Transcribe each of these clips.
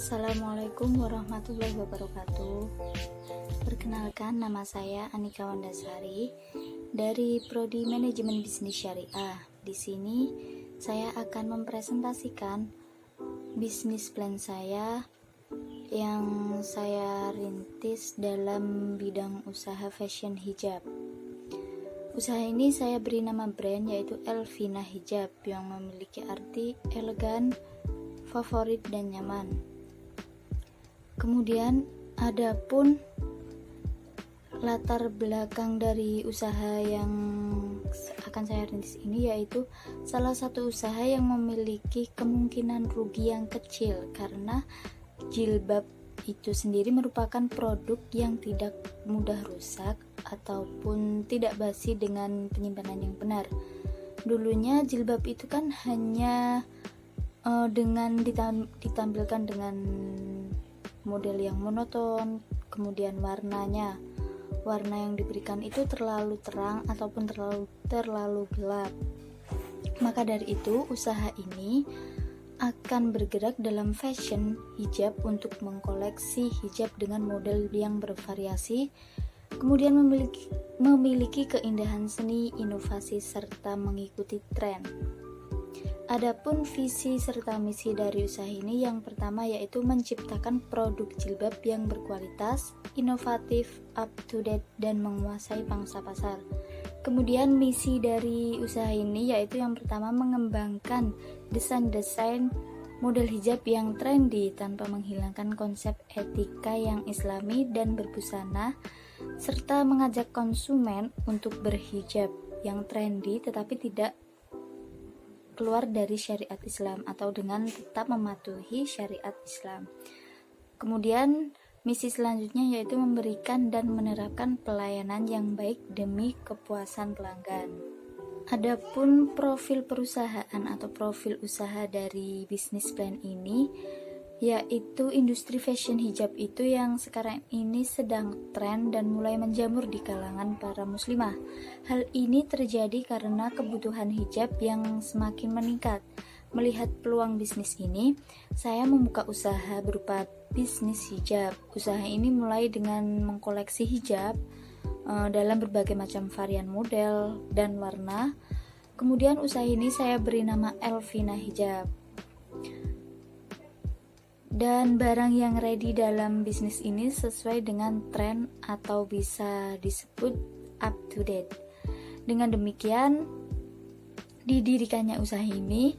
Assalamualaikum warahmatullahi wabarakatuh. Perkenalkan, nama saya Anika Wandasari dari Prodi Manajemen Bisnis Syariah. Di sini saya akan mempresentasikan bisnis plan saya yang saya rintis dalam bidang usaha fashion hijab. Usaha ini saya beri nama brand yaitu Elvina Hijab yang memiliki arti elegan, favorit dan nyaman. Kemudian adapun latar belakang dari usaha yang akan saya rintis ini yaitu salah satu usaha yang memiliki kemungkinan rugi yang kecil karena jilbab itu sendiri merupakan produk yang tidak mudah rusak ataupun tidak basi dengan penyimpanan yang benar. Dulunya jilbab itu kan hanya dengan ditampilkan dengan model yang monoton, kemudian warna yang diberikan itu terlalu terang ataupun terlalu gelap. Maka dari itu usaha ini akan bergerak dalam fashion hijab untuk mengkoleksi hijab dengan model yang bervariasi, kemudian memiliki keindahan seni, inovasi serta mengikuti tren. Adapun visi serta misi dari usaha ini yang pertama yaitu menciptakan produk jilbab yang berkualitas, inovatif, up to date dan menguasai pangsa pasar. Kemudian misi dari usaha ini yaitu yang pertama mengembangkan desain model hijab yang trendy tanpa menghilangkan konsep etika yang islami dan berbusana, serta mengajak konsumen untuk berhijab yang trendy tetapi tidak keluar dari syariat Islam atau dengan tetap mematuhi syariat Islam. Kemudian misi selanjutnya yaitu memberikan dan menerapkan pelayanan yang baik demi kepuasan pelanggan. Adapun profil perusahaan atau profil usaha dari bisnis plan ini yaitu industri fashion hijab itu yang sekarang ini sedang tren dan mulai menjamur di kalangan para muslimah. Hal ini terjadi karena kebutuhan hijab yang semakin meningkat. Melihat peluang bisnis ini, saya membuka usaha berupa bisnis hijab. Usaha ini mulai dengan mengkoleksi hijab dalam berbagai macam varian model dan warna. Kemudian usaha ini saya beri nama Elvina Hijab. Dan barang yang ready dalam bisnis ini sesuai dengan tren atau bisa disebut up to date. Dengan demikian, didirikannya usaha ini,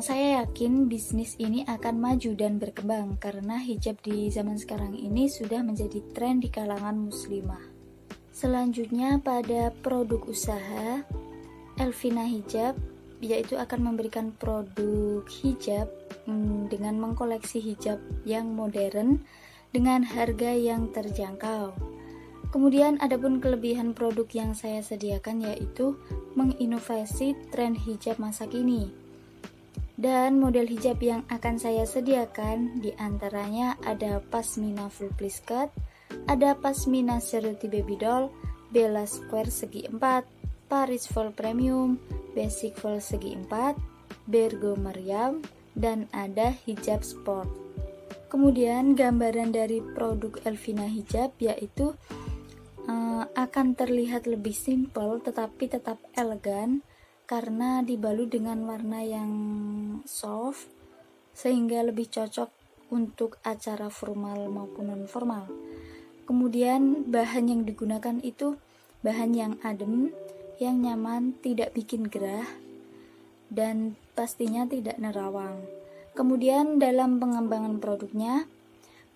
saya yakin bisnis ini akan maju dan berkembang karena hijab di zaman sekarang ini sudah menjadi tren di kalangan muslimah. Selanjutnya pada produk usaha Elvina Hijab yaitu akan memberikan produk hijab dengan mengkoleksi hijab yang modern dengan harga yang terjangkau. Kemudian adapun kelebihan produk yang saya sediakan yaitu menginovasi tren hijab masa kini. Dan model hijab yang akan saya sediakan diantaranya ada pasmina full pleat skirt, ada pasmina charity baby doll, Bella square segi 4, Paris full premium, basic full segi 4, Bergo meriam, dan ada hijab sport. Kemudian gambaran dari produk Elvina Hijab yaitu akan terlihat lebih simpel tetapi tetap elegan karena dibalut dengan warna yang soft sehingga lebih cocok untuk acara formal maupun non formal. Kemudian bahan yang digunakan itu bahan yang adem, yang nyaman, tidak bikin gerah, dan pastinya tidak nerawang. Kemudian dalam pengembangan produknya,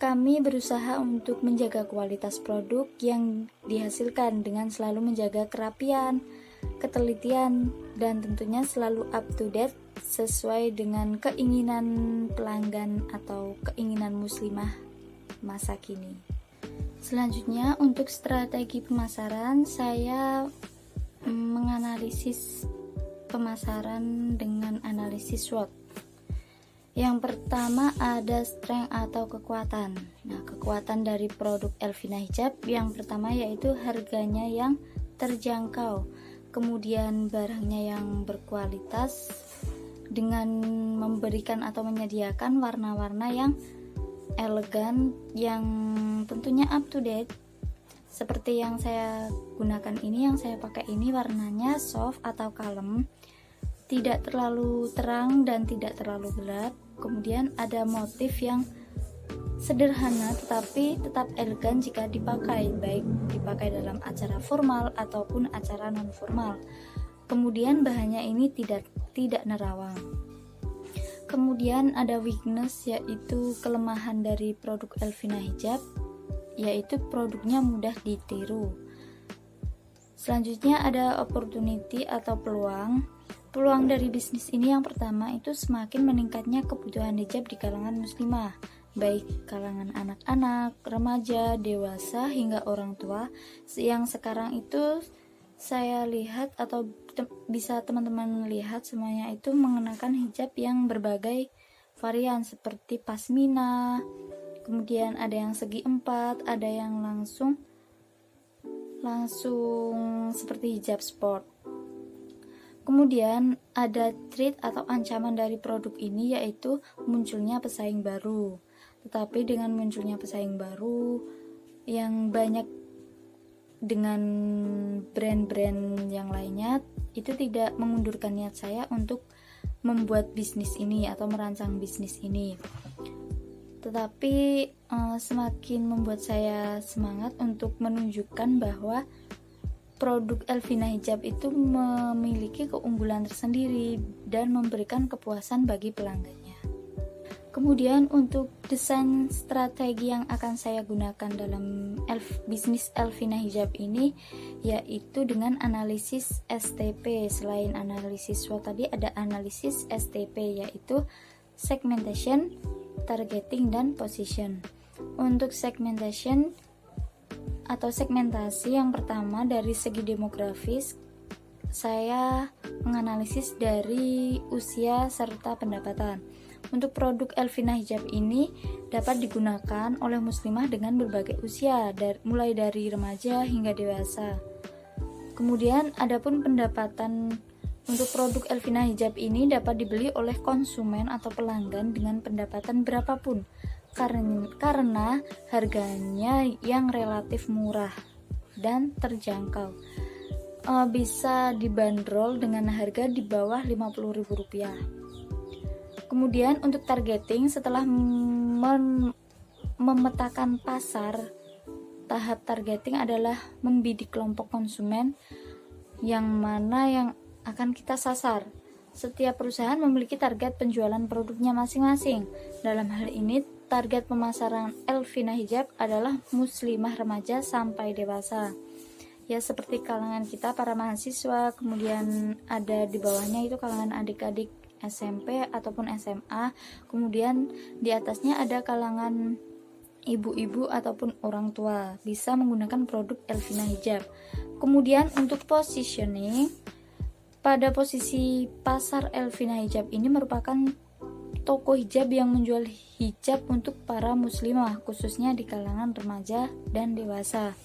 kami berusaha untuk menjaga kualitas produk yang dihasilkan dengan selalu menjaga kerapian, ketelitian, dan tentunya selalu up to date sesuai dengan keinginan pelanggan atau keinginan muslimah masa kini. Selanjutnya untuk strategi pemasaran, saya menganalisis pemasaran dengan analisis SWOT. Yang pertama ada strength atau kekuatan. Nah, kekuatan dari produk Elvina Hijab yang pertama yaitu harganya yang terjangkau, kemudian barangnya yang berkualitas dengan memberikan atau menyediakan warna-warna yang elegan yang tentunya up to date. Seperti yang saya gunakan ini, yang saya pakai ini warnanya soft atau kalem, tidak terlalu terang dan tidak terlalu gelap. Kemudian ada motif yang sederhana tetapi tetap elegan jika dipakai, baik dipakai dalam acara formal ataupun acara non formal. Kemudian bahannya ini tidak nerawang. Kemudian ada weakness, yaitu kelemahan dari produk Elvina Hijab, yaitu produknya mudah ditiru. Selanjutnya ada opportunity atau peluang. Peluang dari bisnis ini yang pertama itu semakin meningkatnya kebutuhan hijab di kalangan muslimah, baik kalangan anak-anak, remaja, dewasa, hingga orang tua. Yang sekarang itu saya lihat atau bisa teman-teman lihat semuanya itu mengenakan hijab yang berbagai varian seperti pasmina, kemudian ada yang segi empat, ada yang langsung seperti hijab sport. Kemudian ada threat atau ancaman dari produk ini, yaitu munculnya pesaing baru. Tetapi dengan munculnya pesaing baru yang banyak dengan brand-brand yang lainnya, itu tidak mengundurkan niat saya untuk membuat bisnis ini atau merancang bisnis ini. Tetapi semakin membuat saya semangat untuk menunjukkan bahwa produk Elvina Hijab itu memiliki keunggulan tersendiri dan memberikan kepuasan bagi pelanggannya. Kemudian untuk desain strategi yang akan saya gunakan dalam bisnis Elvina Hijab ini, yaitu dengan analisis STP. Selain analisis SWOT tadi, ada analisis STP, yaitu segmentation, targeting, dan position. Untuk segmentation atau segmentasi yang pertama dari segi demografis, saya menganalisis dari usia serta pendapatan. Untuk produk Elvina Hijab ini dapat digunakan oleh muslimah dengan berbagai usia, mulai dari remaja hingga dewasa. Kemudian adapun pendapatan untuk produk Elvina Hijab ini dapat dibeli oleh konsumen atau pelanggan dengan pendapatan berapapun, karena harganya yang relatif murah dan terjangkau. Bisa dibanderol dengan harga di bawah Rp50.000. Kemudian untuk targeting, setelah memetakan pasar, tahap targeting adalah membidik kelompok konsumen yang mana yang akan kita sasar. Setiap perusahaan memiliki target penjualan produknya masing-masing. Dalam hal ini, target pemasaran Elvina Hijab adalah muslimah remaja sampai dewasa. Ya, seperti kalangan kita para mahasiswa, kemudian ada di bawahnya itu kalangan adik-adik SMP ataupun SMA, kemudian di atasnya ada kalangan ibu-ibu ataupun orang tua, bisa menggunakan produk Elvina Hijab. Kemudian untuk positioning, pada posisi pasar Elvina Hijab ini merupakan toko hijab yang menjual hijab untuk para muslimah, khususnya di kalangan remaja dan dewasa.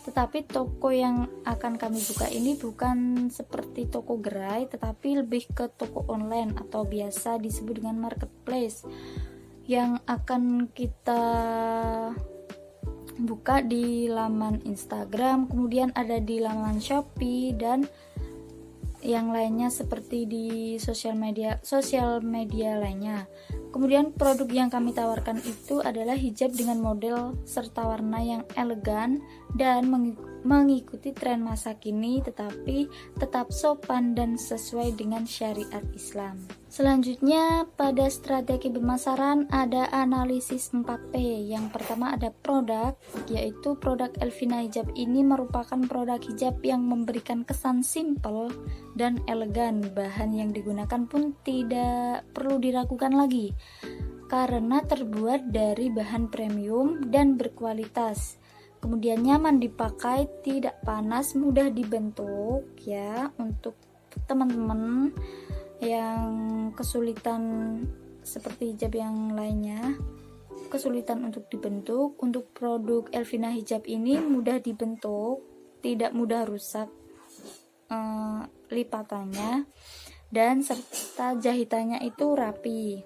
Tetapi toko yang akan kami buka ini bukan seperti toko gerai, tetapi lebih ke toko online atau biasa disebut dengan marketplace, yang akan kita buka di laman Instagram, kemudian ada di laman Shopee dan yang lainnya seperti di sosial media lainnya. Kemudian produk yang kami tawarkan itu adalah hijab dengan model serta warna yang elegan dan mengikuti tren masa kini, tetapi tetap sopan dan sesuai dengan syariat Islam. Selanjutnya pada strategi pemasaran ada analisis 4P. Yang pertama ada produk, yaitu produk Elvina Hijab ini merupakan produk hijab yang memberikan kesan simpel dan elegan. Bahan yang digunakan pun tidak perlu diragukan lagi, karena terbuat dari bahan premium dan berkualitas. Kemudian nyaman dipakai, tidak panas, mudah dibentuk ya. Untuk teman-teman yang kesulitan seperti hijab yang lainnya, kesulitan untuk dibentuk, untuk produk Elvina Hijab ini mudah dibentuk, tidak mudah rusak lipatannya, dan serta jahitannya itu rapi.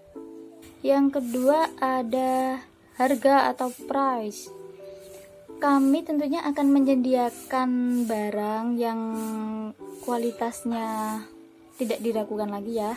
Yang kedua ada harga atau price. Kami tentunya akan menyediakan barang yang kualitasnya tidak diragukan lagi ya,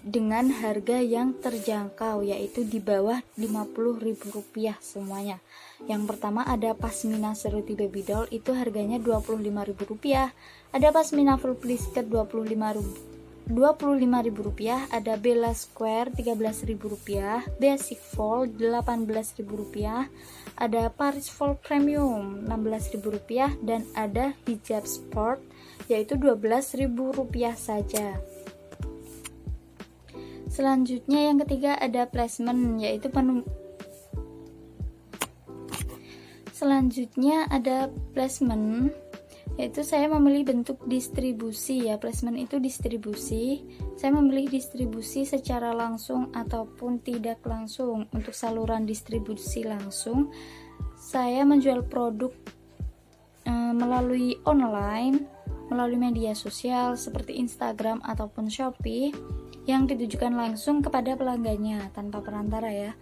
dengan harga yang terjangkau, yaitu di bawah Rp50.000 semuanya. Yang pertama ada pasmina seruti baby doll, itu harganya Rp25.000. Ada pasmina full plisker Rp25.000. Ada Bella Square Rp13.000. Basic Fold Rp18.000. Ada Paris Fold Premium Rp16.000. Dan ada hijab sport yaitu Rp12.000 saja. Selanjutnya yang ketiga ada placement, yaitu yaitu saya memilih bentuk distribusi ya. Placement itu distribusi. Saya memilih distribusi secara langsung ataupun tidak langsung. Untuk saluran distribusi langsung, saya menjual produk melalui online, melalui media sosial seperti Instagram ataupun Shopee, yang ditujukan langsung kepada pelanggannya tanpa perantara ya.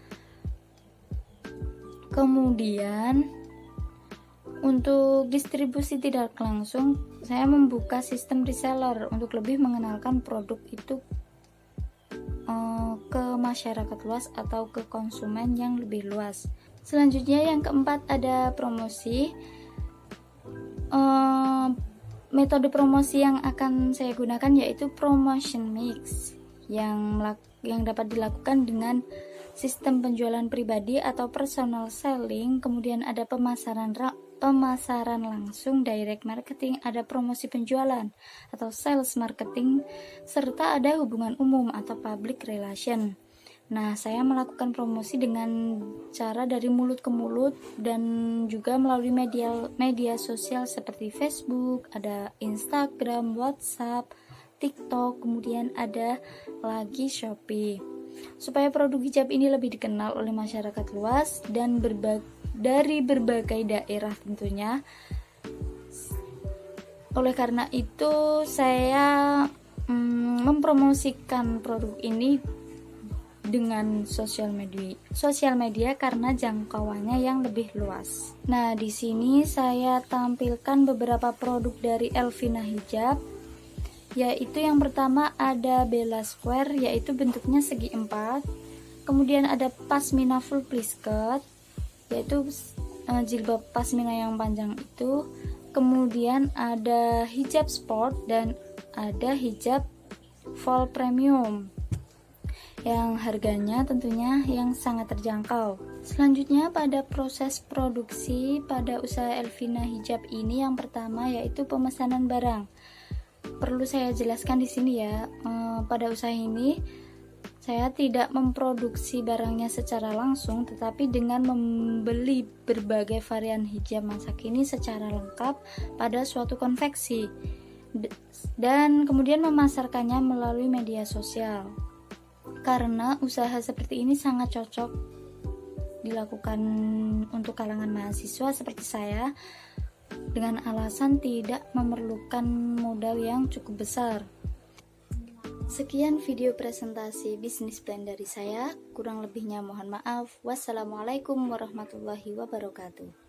Kemudian untuk distribusi tidak langsung, saya membuka sistem reseller untuk lebih mengenalkan produk itu ke masyarakat luas atau ke konsumen yang lebih luas. Selanjutnya yang keempat ada promosi. Metode promosi yang akan saya gunakan yaitu promotion mix yang dapat dilakukan dengan sistem penjualan pribadi atau personal selling. Kemudian ada pemasaran langsung, direct marketing, ada promosi penjualan atau sales marketing, serta ada hubungan umum atau public relation. Nah, saya melakukan promosi dengan cara dari mulut ke mulut dan juga melalui media sosial seperti Facebook, ada Instagram, WhatsApp, TikTok, kemudian ada lagi Shopee. Supaya produk hijab ini lebih dikenal oleh masyarakat luas dan dari berbagai daerah tentunya. Oleh karena itu saya mempromosikan produk ini dengan sosial media karena jangkauannya yang lebih luas. Nah, di sini saya tampilkan beberapa produk dari Elvina Hijab, yaitu yang pertama ada Bella Square, yaitu bentuknya segi 4. Kemudian ada pasmina full plisket, yaitu jilbab pasmina yang panjang itu. Kemudian ada hijab sport dan ada hijab full premium yang harganya tentunya yang sangat terjangkau. Selanjutnya pada proses produksi pada usaha Elvina Hijab ini, yang pertama yaitu pemesanan barang. Perlu saya jelaskan di sini ya, pada usaha ini saya tidak memproduksi barangnya secara langsung, tetapi dengan membeli berbagai varian hijab masa kini secara lengkap pada suatu konveksi dan kemudian memasarkannya melalui media sosial. Karena usaha seperti ini sangat cocok dilakukan untuk kalangan mahasiswa seperti saya, dengan alasan tidak memerlukan modal yang cukup besar. Sekian video presentasi bisnis plan dari saya, kurang lebihnya mohon maaf. Wassalamualaikum warahmatullahi wabarakatuh.